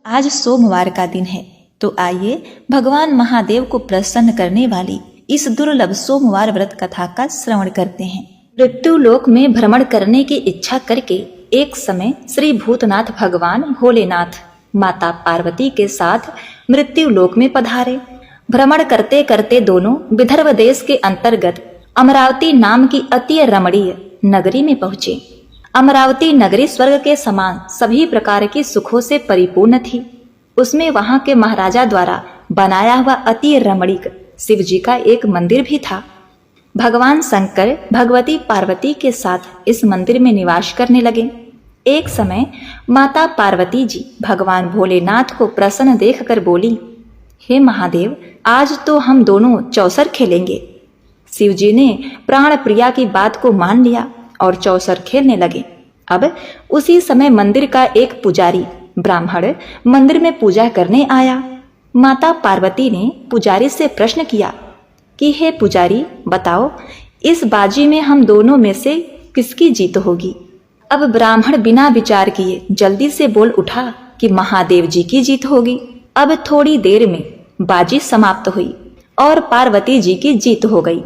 आज सोमवार का दिन है, तो आइए भगवान महादेव को प्रसन्न करने वाली इस दुर्लभ सोमवार व्रत कथा का श्रवण करते हैं। मृत्यु लोक में भ्रमण करने की इच्छा करके एक समय श्री भूतनाथ भगवान भोलेनाथ माता पार्वती के साथ मृत्यु लोक में पधारे। भ्रमण करते करते दोनों विदर्भ देश के अंतर्गत अमरावती नाम की अति रमणीय नगरी में पहुंचे। अमरावती नगरी स्वर्ग के समान सभी प्रकार की सुखों से परिपूर्ण थी। उसमें वहां के महाराजा द्वारा बनाया हुआ अति रमणीक शिव जी का एक मंदिर भी था। भगवान शंकर भगवती पार्वती के साथ इस मंदिर में निवास करने लगे। एक समय माता पार्वती जी भगवान भोलेनाथ को प्रसन्न देखकर बोली, हे महादेव, आज तो हम दोनों चौसर खेलेंगे। शिव जी ने प्राण प्रिया की बात को मान लिया और चौसर खेलने लगे। अब उसी समय मंदिर का एक पुजारी ब्राह्मण मंदिर में पूजा करने आया। माता पार्वती ने पुजारी से प्रश्न किया कि हे पुजारी, बताओ इस बाजी में हम दोनों में से किसकी जीत होगी। अब ब्राह्मण बिना विचार किए जल्दी से बोल उठा कि महादेव जी की जीत होगी। अब थोड़ी देर में बाजी समाप्त हुई और पार्वती जी की जीत हो गई।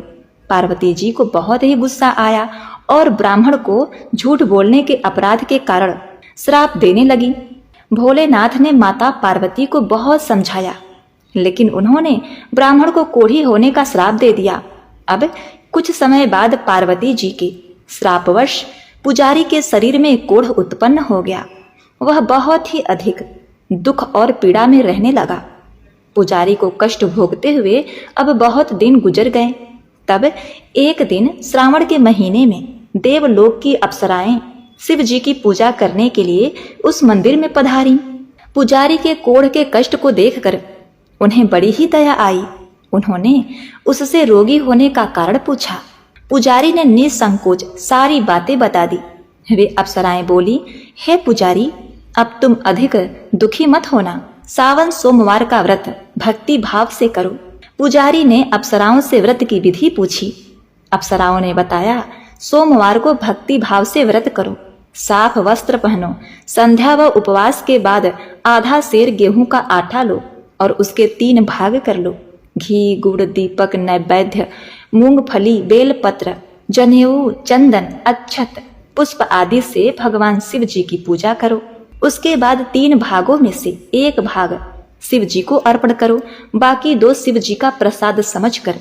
पार्वती जी को बहुत ही गुस्सा आया और ब्राह्मण को झूठ बोलने के अपराध के कारण श्राप देने लगी। भोलेनाथ ने माता पार्वती को बहुत समझाया, लेकिन उन्होंने ब्राह्मण को कोढ़ी होने का श्राप दे दिया। अब कुछ समय बाद पार्वती जी के श्रापवश पुजारी के शरीर में कोढ़ उत्पन्न हो गया। वह बहुत ही अधिक दुख और पीड़ा में रहने लगा। पुजारी को कष्ट भोगते हुए अब बहुत दिन गुजर गए। तब एक दिन श्रावण के महीने में देवलोक की अप्सराएं शिव जी की पूजा करने के लिए उस मंदिर में पधारी। पुजारी के कोढ़ के कष्ट को देखकर उन्हें बड़ी ही दया आई। उन्होंने उससे रोगी होने का कारण पूछा। पुजारी ने निसंकोच सारी बातें बता दी। वे अप्सराएं बोली, हे पुजारी, अब तुम अधिक दुखी मत होना। सावन सोमवार का व्रत भक्ति भाव से करो। पुजारी ने अप्सराओं से व्रत की विधि पूछी। अप्सराओं ने बताया, सोमवार को भक्ति भाव से व्रत करो, साफ वस्त्र पहनो, संध्या व उपवास के बाद आधा सेर गेहूं का आटा लो और उसके 3 भाग कर लो। घी, गुड़, दीपक, नैवेद्य, मूंगफली, बेलपत्र, जनेऊ, चंदन, अक्षत, पुष्प आदि से भगवान शिव जी की पूजा करो। उसके बाद 3 भागों में से 1 भाग शिव जी को अर्पण करो। बाकी 2 शिव जी का प्रसाद समझकर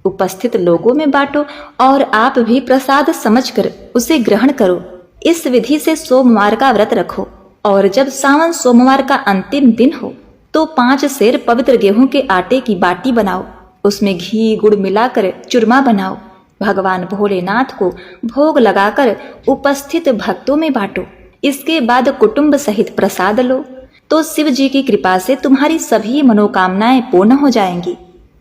उपस्थित लोगों में बांटो और आप भी प्रसाद समझकर उसे ग्रहण करो। इस विधि से सोमवार का व्रत रखो और जब सावन सोमवार का अंतिम दिन हो तो 5 सेर पवित्र गेहूं के आटे की बाटी बनाओ। उसमें घी गुड़ मिलाकर चूरमा बनाओ। भगवान भोलेनाथ को भोग लगाकर उपस्थित भक्तों में बांटो। इसके बाद कुटुंब सहित प्रसाद लो तो शिव जी की कृपा से तुम्हारी सभी मनोकामनाएं पूर्ण हो जाएंगी।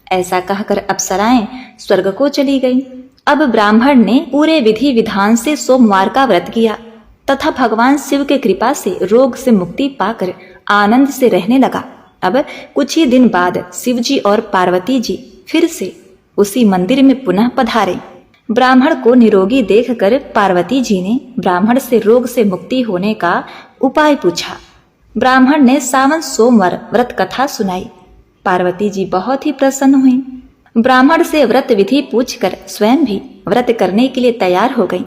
ऐसा कहकर अप्सराएं स्वर्ग को चली गईं। अब ब्राह्मण ने पूरे विधि विधान से सोमवार का व्रत किया तथा भगवान शिव के कृपा से रोग से मुक्ति पाकर आनंद से रहने लगा। अब कुछ ही दिन बाद शिव जी और पार्वती जी फिर से उसी मंदिर में पुनः पधारे। ब्राह्मण को निरोगी देखकर पार्वती जी ने ब्राह्मण से रोग से मुक्ति होने का उपाय पूछा। ब्राह्मण ने सावन सोमवार व्रत कथा सुनाई। पार्वती जी बहुत ही प्रसन्न हुई। ब्राह्मण से व्रत विधि पूछकर स्वयं भी व्रत करने के लिए तैयार हो गई।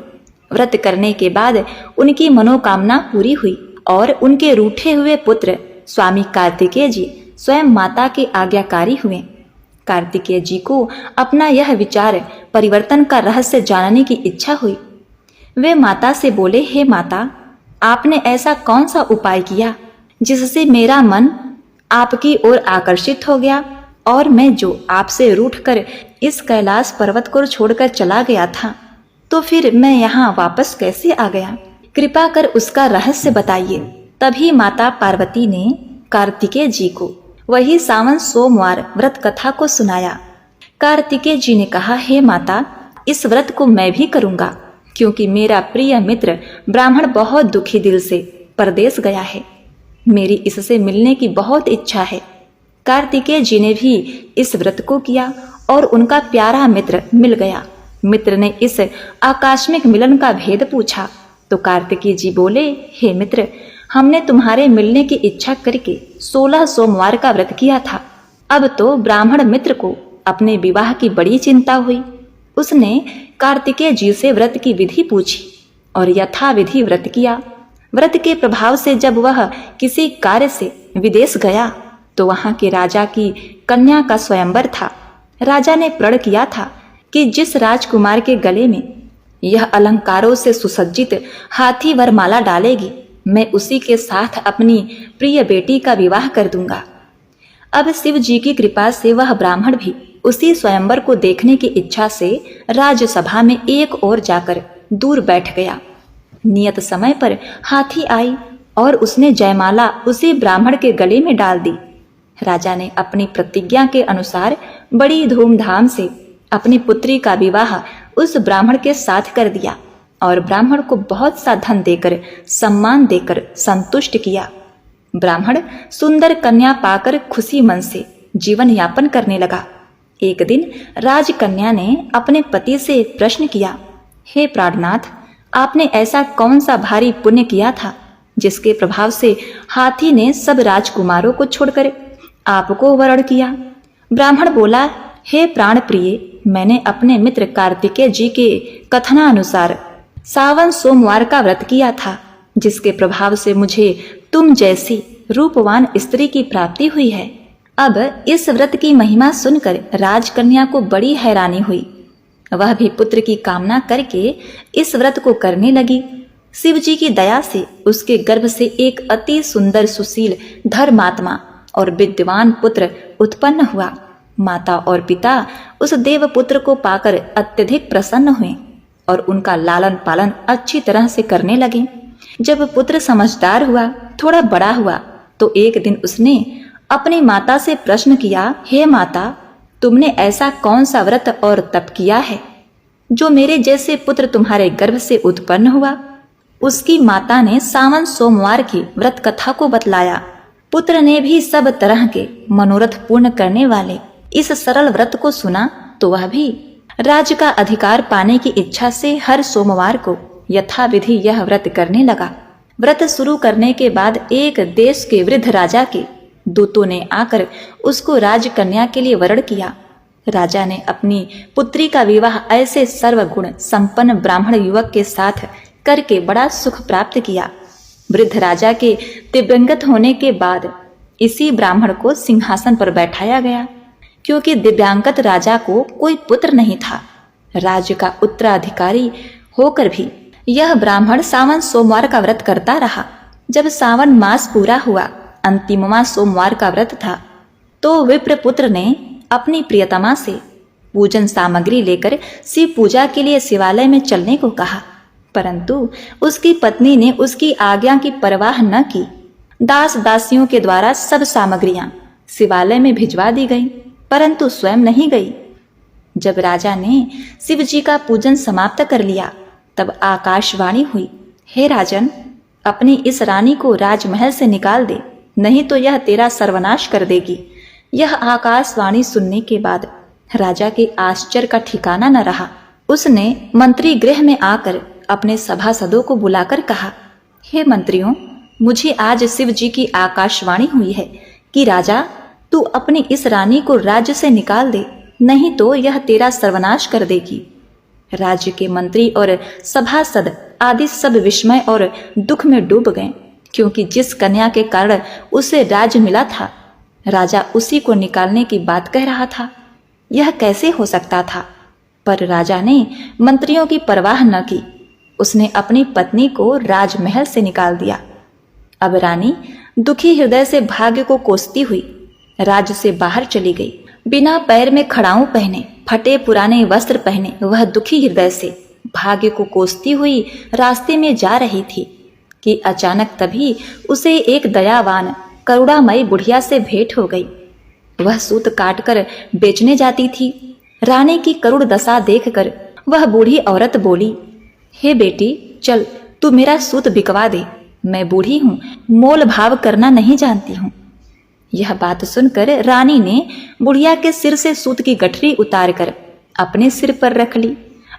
व्रत करने के बाद उनकी मनोकामना पूरी हुई और उनके रूठे हुए पुत्र स्वामी कार्तिकेय जी स्वयं माता के आज्ञाकारी हुए। कार्तिकेय जी को अपना यह विचार परिवर्तन का रहस्य जानने की इच्छा हुई। वे माता से बोले, हे माता, आपने ऐसा कौन सा उपाय किया जिससे मेरा मन आपकी ओर आकर्षित हो गया और मैं जो आपसे रूठकर इस कैलाश पर्वत को छोड़कर चला गया था, तो फिर मैं यहाँ वापस कैसे आ गया? कृपा कर उसका रहस्य बताइए। तभी माता पार्वती ने कार्तिकेय जी को वही सावन सोमवार व्रत कथा को सुनाया। कार्तिकेय जी ने कहा, हे माता, इस व्रत को मैं भी करूंगा क्योंकि मेरा प्रिय मित्र ब्राह्मण बहुत दुखी दिल से परदेश गया है। मेरी इससे मिलने की बहुत इच्छा है। कार्तिकेय जी ने भी इस व्रत को किया और उनका प्यारा मित्र मिल गया। मित्र ने इस आकस्मिक मिलन का भेद पूछा तो कार्तिकेय जी बोले, हे मित्र, हमने तुम्हारे मिलने की इच्छा करके 16 सोमवार का व्रत किया था। अब तो ब्राह्मण मित्र को अपने विवाह की बड़ी चिंता हुई। उसने कार्तिकेय जी से व्रत की विधि पूछी और यथाविधि व्रत किया। व्रत के प्रभाव से जब वह किसी कार्य से विदेश गया तो वहां के राजा की कन्या का स्वयंवर था। राजा ने प्रण किया था कि जिस राजकुमार के गले में यह अलंकारों से सुसज्जित हाथी वरमाला डालेगी, मैं उसी के साथ अपनी प्रिय बेटी का विवाह कर दूंगा। अब शिव जी की कृपा से वह ब्राह्मण भी उसी स्वयंवर को देखने की इच्छा से राजसभा में एक ओर जाकर दूर बैठ गया। नियत समय पर हाथी आई और उसने जयमाला उसी ब्राह्मण के गले में डाल दी। राजा ने अपनी प्रतिज्ञा के अनुसार बड़ी धूमधाम से अपनी पुत्री का विवाह उस ब्राह्मण के साथ कर दिया और ब्राह्मण को बहुत सा धन देकर सम्मान देकर संतुष्ट किया। ब्राह्मण सुंदर कन्या पाकर खुशी मन से जीवन यापन करने लगा। एक दिन राजकन्या ने अपने पति से एक प्रश्न किया, हे प्राणनाथ, आपने ऐसा कौन सा भारी पुण्य किया था जिसके प्रभाव से हाथी ने सब राजकुमारों को छोड़कर आपको वरण किया? ब्राह्मण बोला, हे प्राण प्रिय, मैंने अपने मित्र कार्तिकेय जी के कथनानुसार सावन सोमवार का व्रत किया था, जिसके प्रभाव से मुझे तुम जैसी रूपवान स्त्री की प्राप्ति हुई है। अब इस व्रत की महिमा सुनकर राजकन्या को बड़ी हैरानी हुई। वह भी पुत्र की कामना करके इस व्रत को करने लगी। शिव जी की दया से उसके गर्भ से एक अति सुंदर सुशील धर्मात्मा और विद्वान पुत्र उत्पन्न हुआ। माता और पिता उस देव पुत्र को पाकर अत्यधिक प्रसन्न हुए और उनका लालन पालन अच्छी तरह से करने लगे। जब पुत्र समझदार हुआ, थोड़ा बड़ा हुआ, तो एक दिन उसने अपनी माता से प्रश्न किया, हे माता, तुमने ऐसा कौन सा व्रत और तप किया है जो मेरे जैसे पुत्र तुम्हारे गर्भ से उत्पन्न हुआ? उसकी माता ने सावन सोमवार की व्रत कथा को बतलाया। पुत्र ने भी सब तरह के मनोरथ पूर्ण करने वाले इस सरल व्रत को सुना तो वह भी राज्य का अधिकार पाने की इच्छा से हर सोमवार को यथाविधि यह व्रत करने लगा। व्रत शुरू करने के बाद एक देश के वृद्ध राजा के दूतों ने आकर उसको राजकन्या के लिए वरण किया। राजा ने अपनी पुत्री का विवाह ऐसे सर्वगुण संपन्न ब्राह्मण युवक के साथ करके बड़ा सुख प्राप्त किया। वृद्ध राजा के दिव्यंगत होने के बाद इसी ब्राह्मण को सिंहासन पर बैठाया गया, क्योंकि दिव्यांगत राजा को कोई पुत्र नहीं था। राज्य का उत्तराधिकारी होकर भी यह ब्राह्मण सावन सोमवार का व्रत करता रहा। जब सावन मास पूरा हुआ, अंतिमवा सोमवार का व्रत था, तो विप्र पुत्र ने अपनी प्रियतमा से पूजन सामग्री लेकर शिव पूजा के लिए शिवालय में चलने को कहा, परंतु उसकी पत्नी ने उसकी आज्ञा की परवाह न की। दास दासियों के द्वारा सब सामग्रियां शिवालय में भिजवा दी गईं, परंतु स्वयं नहीं गई। जब राजा ने शिव जी का पूजन समाप्त कर लिया, तब आकाशवाणी हुई, हे राजन, अपनी इस रानी को राजमहल से निकाल दे, नहीं तो यह तेरा सर्वनाश कर देगी। यह आकाशवाणी सुनने के बाद राजा के आश्चर्य का ठिकाना न रहा। उसने मंत्री गृह में आकर अपने सभासदों को बुलाकर कहा, हे मंत्रियों, मुझे आज शिव जी की आकाशवाणी हुई है कि राजा, तू अपनी इस रानी को राज्य से निकाल दे, नहीं तो यह तेरा सर्वनाश कर देगी। राज्य के मंत्री और सभासद आदि सब विस्मय और दुख में डूब गए, क्योंकि जिस कन्या के कारण उसे राज्य मिला था, राजा उसी को निकालने की बात कह रहा था। यह कैसे हो सकता था? पर राजा ने मंत्रियों की परवाह न की। उसने अपनी पत्नी को राजमहल से निकाल दिया। अब रानी दुखी हृदय से भाग्य को कोसती हुई राज्य से बाहर चली गई। बिना पैर में खड़ाऊं पहने, फटे पुराने वस्त्र पहने वह दुखी हृदय से भाग्य को कोसती हुई रास्ते में जा रही थी कि अचानक तभी उसे एक दयावान करुणामयी बुढ़िया से भेंट हो गई। वह सूत काटकर बेचने जाती थी। रानी की करुण दशा देखकर वह बूढ़ी औरत बोली, हे बेटी, चल तू मेरा सूत बिकवा दे, मैं बूढ़ी हूँ, मोल भाव करना नहीं जानती हूँ। यह बात सुनकर रानी ने बुढ़िया के सिर से सूत की गठरी उतारकर अपने सिर पर रख ली।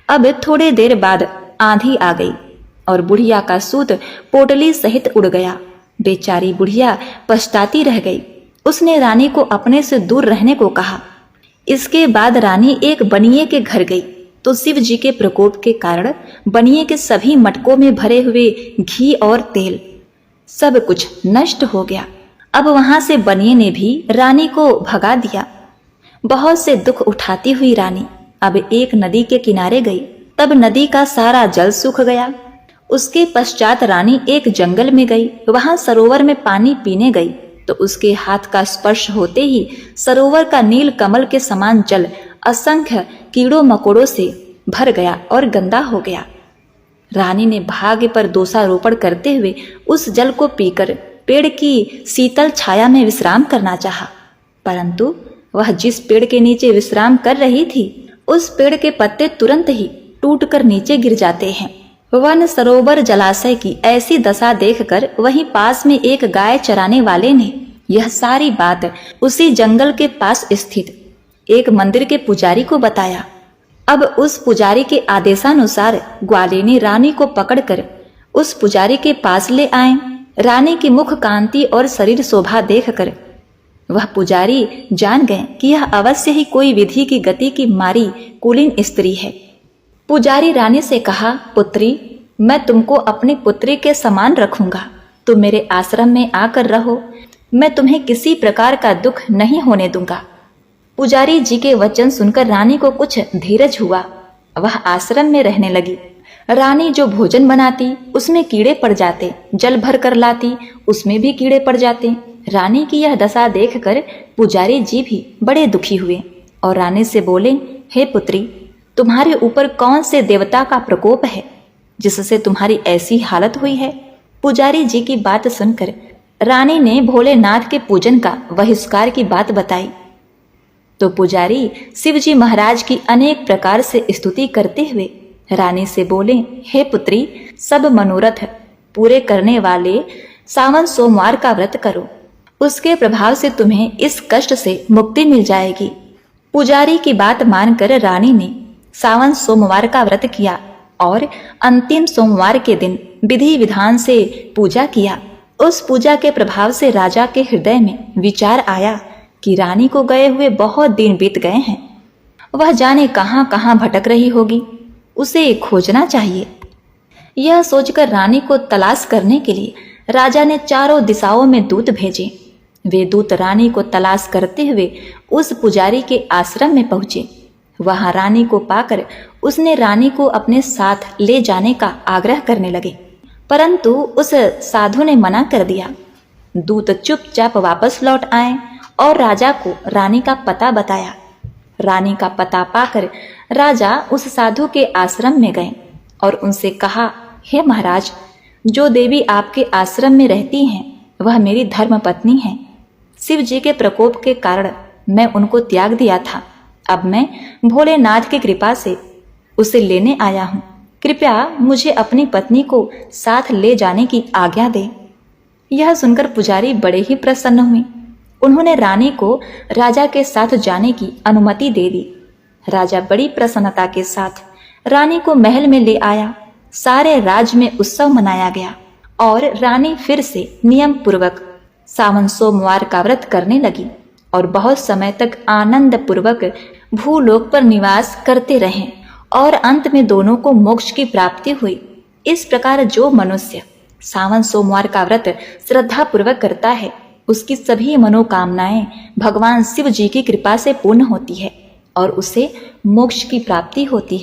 अब थोड़े देर बाद आंधी आ गई और बुढ़िया का सूत पोटली सहित उड़ गया। बेचारी बुढ़िया पछताती रह गई। उसने रानी को अपने से दूर रहने को कहा। इसके बाद रानी एक बनिए के घर गई तो शिव जी के प्रकोप के कारण बनिए के सभी मटकों में भरे हुए घी और तेल सब कुछ नष्ट हो गया। अब वहां से बनिए ने भी रानी को भगा दिया। बहुत से दुख उठाती हुई रानी अब एक नदी के किनारे गई। तब नदी का सारा जल सूख गया। उसके पश्चात रानी एक जंगल में गई। वहां सरोवर में पानी पीने गई तो उसके हाथ का स्पर्श होते ही सरोवर का नील कमल के समान जल असंख्य कीड़ों मकोड़ों से भर गया और गंदा हो गया। रानी ने भाग्य पर दोषारोपण करते हुए उस जल को पीकर पेड़ की शीतल छाया में विश्राम करना चाहा, परंतु वह जिस पेड़ के नीचे विश्राम कर रही थी उस पेड़ के पत्ते तुरंत ही टूटकर नीचे गिर जाते हैं। वन सरोवर जलाशय की ऐसी दशा देखकर वहीं पास में एक गाय चराने वाले ने यह सारी बात उसी जंगल के पास स्थित एक मंदिर के पुजारी को बताया। अब उस पुजारी के आदेशानुसार ग्वाले ने रानी को पकड़कर उस पुजारी के पास ले आए। रानी की मुख कांति और शरीर शोभा देखकर वह पुजारी जान गए कि यह अवश्य ही कोई विधि की गति की मारी कुलीन स्त्री है। पुजारी रानी से कहा, पुत्री, मैं तुमको अपनी पुत्री के समान रखूंगा। तुम मेरे आश्रम में आकर रहो। मैं तुम्हें किसी प्रकार का दुख नहीं होने दूंगा। पुजारी जी के वचन सुनकर रानी को कुछ धीरज हुआ। वह आश्रम में रहने लगी। रानी जो भोजन बनाती उसमें कीड़े पड़ जाते, जल भर कर लाती उसमें भी कीड़े पड़ जाते। रानी की यह दशा देखकर पुजारी जी भी बड़े दुखी हुए और रानी से बोले, हे पुत्री, तुम्हारे ऊपर कौन से देवता का प्रकोप है जिससे तुम्हारी ऐसी हालत हुई है? पुजारी जी की बात सुनकर रानी ने भोलेनाथ के पूजन का बहिष्कार की बात बताई तो पुजारी शिव जी महाराज की अनेक प्रकार से स्तुति करते हुए रानी से बोले, हे पुत्री, सब मनोरथ पूरे करने वाले सावन सोमवार का व्रत करो। उसके प्रभाव से तुम्हें इस कष्ट से मुक्ति मिल जाएगी। पुजारी की बात मानकर रानी ने सावन सोमवार का व्रत किया और अंतिम सोमवार के दिन विधि विधान से पूजा किया। उस पूजा के प्रभाव से राजा के हृदय में विचार आया कि रानी को गए हुए बहुत दिन बीत गए हैं। वह जाने कहां कहां भटक रही होगी, उसे खोजना चाहिए। यह सोचकर रानी को तलाश करने के लिए राजा ने चारों दिशाओं में दूत भेजे। वे दूत रानी को तलाश करते हुए उस पुजारी के आश्रम में पहुंचे। वहां रानी को पाकर उसने रानी को अपने साथ ले जाने का आग्रह करने लगे, परंतु उस साधु ने मना कर दिया। दूत चुपचाप वापस लौट आए और राजा को रानी का पता बताया। रानी का पता पाकर राजा उस साधु के आश्रम में गए और उनसे कहा, हे महाराज, जो देवी आपके आश्रम में रहती हैं वह मेरी धर्म पत्नी है। शिव जी के प्रकोप के कारण मैं उनको त्याग दिया था। अब मैं भोलेनाथ की कृपा से उसे लेने आया हूँ। कृपया मुझे अपनी पत्नी को साथ ले जाने की आज्ञा दे। यह सुनकर पुजारी बड़े ही प्रसन्न हुए। उन्होंने रानी को राजा के साथ जाने की अनुमति दे दी। राजा बड़ी प्रसन्नता के साथ रानी को महल में ले आया। सारे राज्य में उत्सव मनाया गया और रानी फिर से नियम पूर्वक सावन सोमवार का व्रत करने लगी और बहुत समय तक आनंद पूर्वक भूलोक पर निवास करते रहे और अंत में दोनों को मोक्ष की प्राप्ति हुई। इस प्रकार जो मनुष्य सावन सोमवार का व्रत श्रद्धा पूर्वक करता है उसकी सभी मनोकामनाएं भगवान शिव जी की कृपा से पूर्ण होती है और उसे मोक्ष की प्राप्ति होती है।